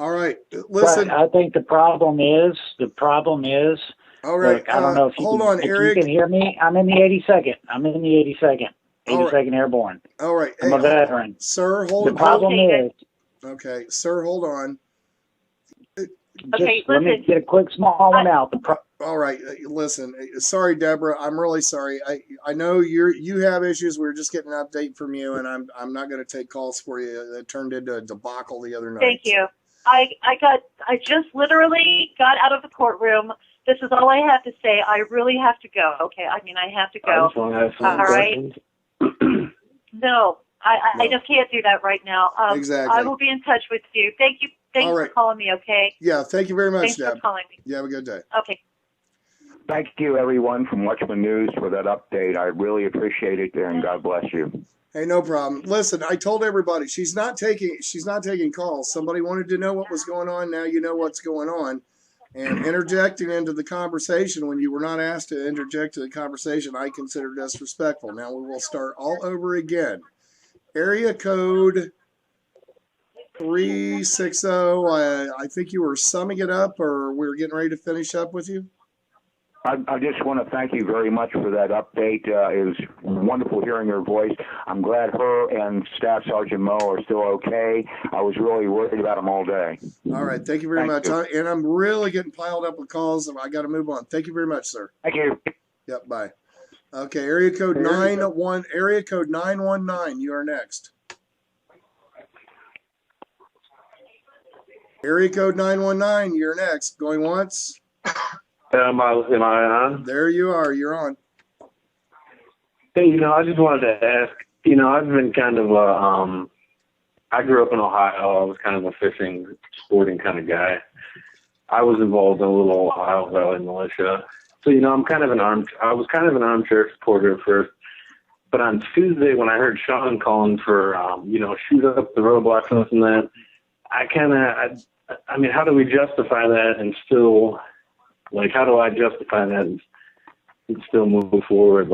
All right. Listen. But I think the problem is. All right. Look, I don't know if you hold can, on, if Eric. you can hear me. I'm in the 82nd. 82nd Airborne. All right. I'm a veteran. Sir, hold on. The problem is. Okay, sir, hold on. Okay, let me get a quick small one out. All right, listen. Sorry, Deborah. I'm really sorry. I know you have issues. We were just getting an update from you, and I'm not going to take calls for you. It turned into a debacle the other night. Thank you. I just literally got out of the courtroom. This is all I have to say. I really have to go. Okay, I mean I have to go. I just want to have some questions. No, I just can't do that right now. Exactly. I will be in touch with you. Thank you. Thanks for calling me, okay? Yeah, thank you very much, Thanks Deb. for calling me. You have a good day. Okay. Thank you, everyone, from Watchman News for that update. I really appreciate it, and God bless you. Hey, no problem. Listen, I told everybody she's not taking calls. Somebody wanted to know what was going on. Now you know what's going on. And interjecting into the conversation when you were not asked to interject to the conversation, I consider disrespectful. Now we will start all over again. Area code 360. I think you were summing it up, or we were getting ready to finish up with you. I just want to thank you very much for that update. It was wonderful hearing your voice. I'm glad her and Staff Sergeant Moe are still okay. I was really worried about them all day. All right. Thank you very much. And I'm really getting piled up with calls. I got to move on. Thank you very much, sir. Thank you. Yep. Bye. Okay. Area code 919. You are next. Area code 919. You're next. Going once. Am I on? There you are. You're on. Hey, I just wanted to ask, I've been kind of I grew up in Ohio. I was kind of a fishing, sporting kind of guy. I was involved in a little Ohio Valley militia. So, I was kind of an armchair supporter at first. But on Tuesday, when I heard Sean calling for, shoot up the roadblocks and this and that, I mean, how do we justify that and still... how do I justify that and still move forward?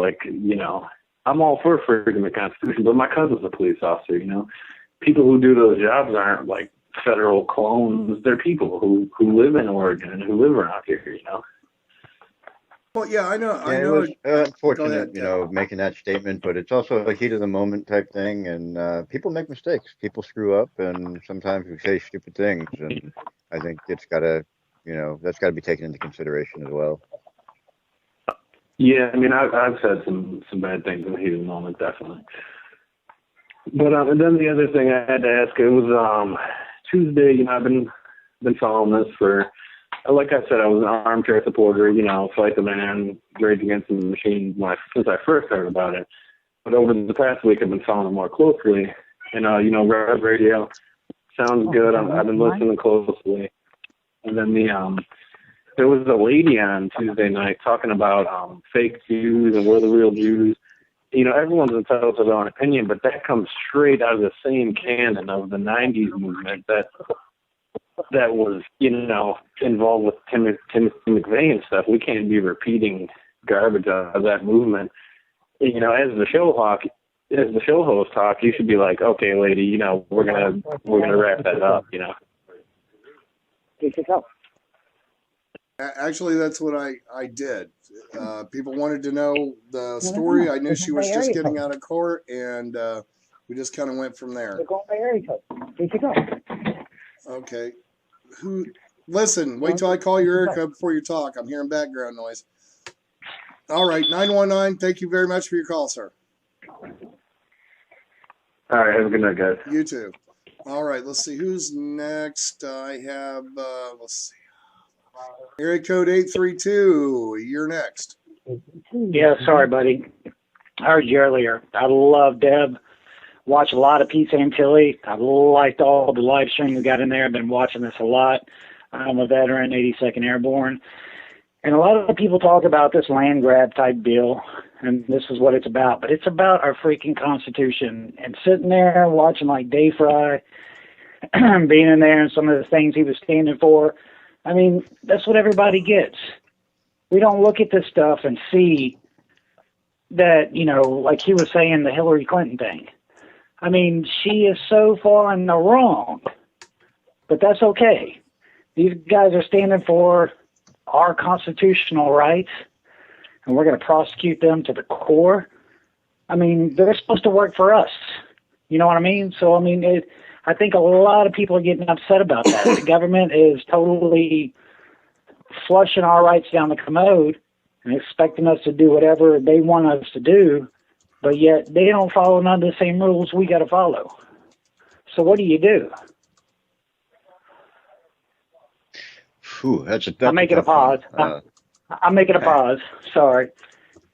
I'm all for freedom of the Constitution, but my cousin's a police officer, People who do those jobs aren't like federal clones. They're people who live in Oregon and who live around here, Well, yeah, I know. Yeah, it was unfortunate, making that statement, but it's also a heat of the moment type thing, and people make mistakes. People screw up, and sometimes we say stupid things, and I think it's got to... that's got to be taken into consideration as well. Yeah, I mean, I've said some bad things in the heat of the moment, definitely. But and then the other thing I had to ask, it was Tuesday. I've been following this for, like I said, I was an armchair supporter. Fight the man, Rage Against the Machine since I first heard about it. But over the past week, I've been following it more closely. And Rev Radio sounds good. I've been listening closely. And then there was a lady on Tuesday night talking about fake Jews and we're the real Jews. Everyone's entitled to their own opinion, but that comes straight out of the same canon of the 90s movement that was, involved with Timothy McVeigh and stuff. We can't be repeating garbage out of that movement. As the show host talk, you should be like, okay, lady, we're gonna wrap that up, Actually, that's what I did. People wanted to know the story. I knew she was just getting out of court, and we just kind of went from there. Okay. Listen, wait till I call your area code before you talk. I'm hearing background noise. All right, 919, thank you very much for your call, sir. All right, have a good night, guys. You too. All right, let's see who's next. I have, let's see. Area code 832. You're next. Yeah, sorry, buddy. I heard you earlier. I love Deb. Watch a lot of Pete Santilli. I liked all the live stream we got in there. I've been watching this a lot. I'm a veteran, 82nd Airborne. And a lot of people talk about this land grab type deal, and this is what it's about. But it's about our freaking Constitution. And sitting there watching like Dave Fry being in there and some of the things he was standing for, I mean, that's what everybody gets. We don't look at this stuff and see that, like he was saying, the Hillary Clinton thing. I mean, she is so far in the wrong. But that's okay. These guys are standing for our constitutional rights, and we're going to prosecute them to the core. I mean, they're supposed to work for us. You know what I mean? So, I mean, I think a lot of people are getting upset about that. The government is totally flushing our rights down the commode and expecting us to do whatever they want us to do, but yet they don't follow none of the same rules we got to follow. So what do you do? Whew, that's I'm making a pause. I'm making a pause. Sorry.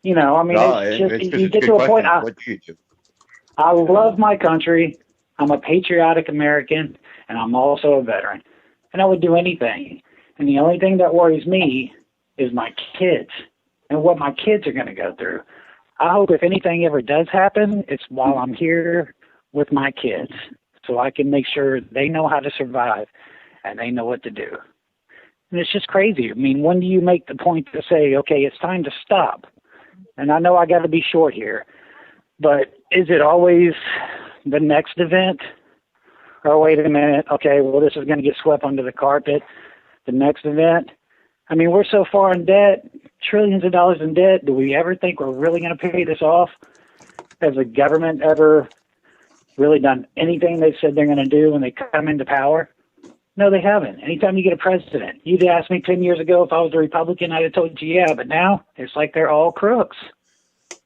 You know, I mean, it's just, you get to a point. What do you do? I love my country. I'm a patriotic American, and I'm also a veteran. And I would do anything. And the only thing that worries me is my kids and what my kids are going to go through. I hope if anything ever does happen, it's while I'm here with my kids, so I can make sure they know how to survive and they know what to do. And it's just crazy. I mean, when do you make the point to say, okay, it's time to stop? And I know I got to be short here, but is it always the next event? Or wait a minute, okay, well, this is going to get swept under the carpet. The next event? I mean, we're so far in debt, trillions of dollars in debt. Do we ever think we're really going to pay this off? Has the government ever really done anything they said they're going to do when they come into power? No, they haven't. Anytime you get a president, you'd asked me 10 years ago if I was a Republican, I'd have told you, yeah, but now it's like they're all crooks.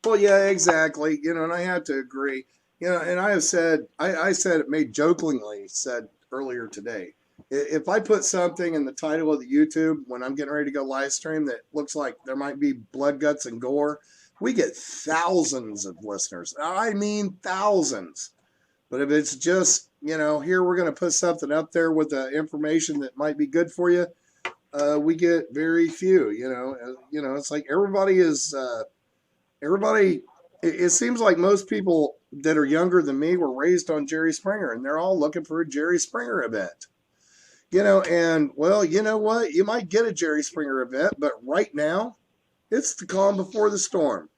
Well, yeah, exactly. You know, and I have to agree. You know, and I have said, I said it made jokingly said earlier today, if I put something in the title of the YouTube when I'm getting ready to go live stream that looks like there might be blood, guts, and gore, we get thousands of listeners. I mean thousands. But if it's just, you know, here we're going to put something up there with the information that might be good for you, we get very few. You know, it's like everybody is everybody. It seems like most people that are younger than me were raised on Jerry Springer, and they're all looking for a Jerry Springer event. You know, and well, you know what? You might get a Jerry Springer event, but right now, it's the calm before the storm.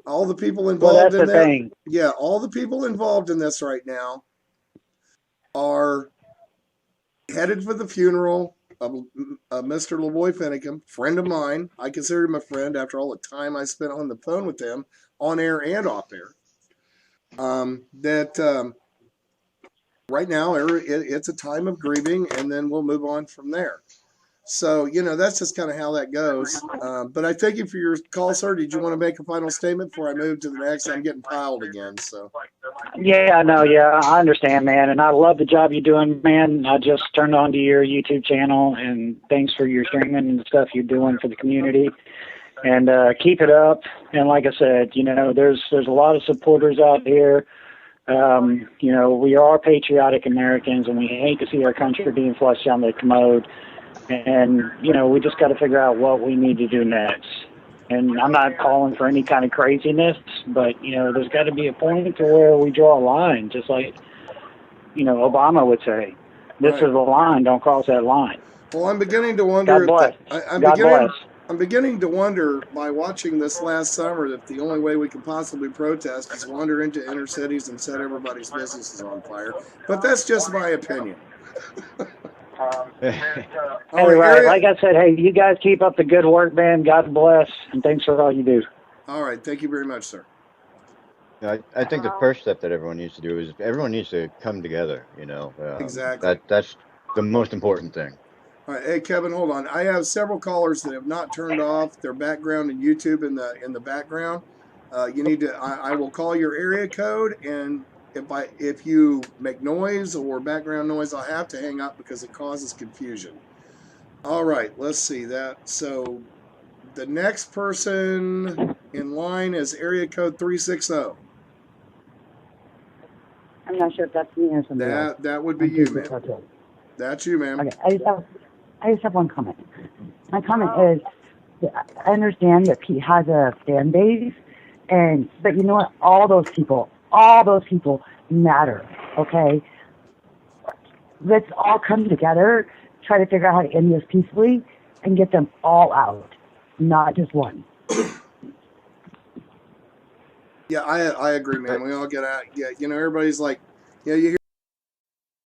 All the people involved in that, yeah, all the people involved in this right now are headed for the funeral of Mr. Lavoy Finicum, friend of mine. I consider him a friend after all the time I spent on the phone with him, on air and off air. Right now, it's a time of grieving, and then we'll move on from there. So, you know, that's just kind of how that goes. But I thank you for your call, sir. Did you want to make a final statement before I move to the next? I'm getting piled again. So. Yeah, no, yeah, I understand, man. And I love the job you're doing, man. I just turned on to your YouTube channel, and thanks for your streaming and the stuff you're doing for the community. And keep it up. And like I said, you know, there's a lot of supporters out there. You know, we are patriotic Americans, and we hate to see our country being flushed down the commode. And, you know, we just got to figure out what we need to do next. And I'm not calling for any kind of craziness, but, you know, there's got to be a point to where we draw a line, just like, you know, Obama would say, this is a line, don't cross that line. Well, I'm beginning to wonder. God bless. I'm beginning to wonder by watching this last summer that the only way we can possibly protest is wander into inner cities and set everybody's businesses on fire. But that's just my opinion. Anyway, like I said, hey, you guys keep up the good work, man. God bless, and thanks for all you do. All right. Thank you very much, sir. I think the first step that everyone needs to do is everyone needs to come together, you know. Exactly. That's the most important thing. All right. Hey, Kevin, hold on. I have several callers that have not turned off their background in YouTube in the background. You need to, I will call your area code, and if you make noise or background noise, I'll have to hang up because it causes confusion. All right, let's see that. So the next person in line is area code 360. I'm not sure if that's me or somebody else. That would be you, ma'am. That's you, ma'am. Okay, I just have one comment. My comment is, I understand that Pete has a fan base, but you know what? All those people matter, okay? Let's all come together, try to figure out how to end this peacefully, and get them all out, not just one. Yeah, I agree, man. We all get out. Yeah, you know, everybody's like, yeah, you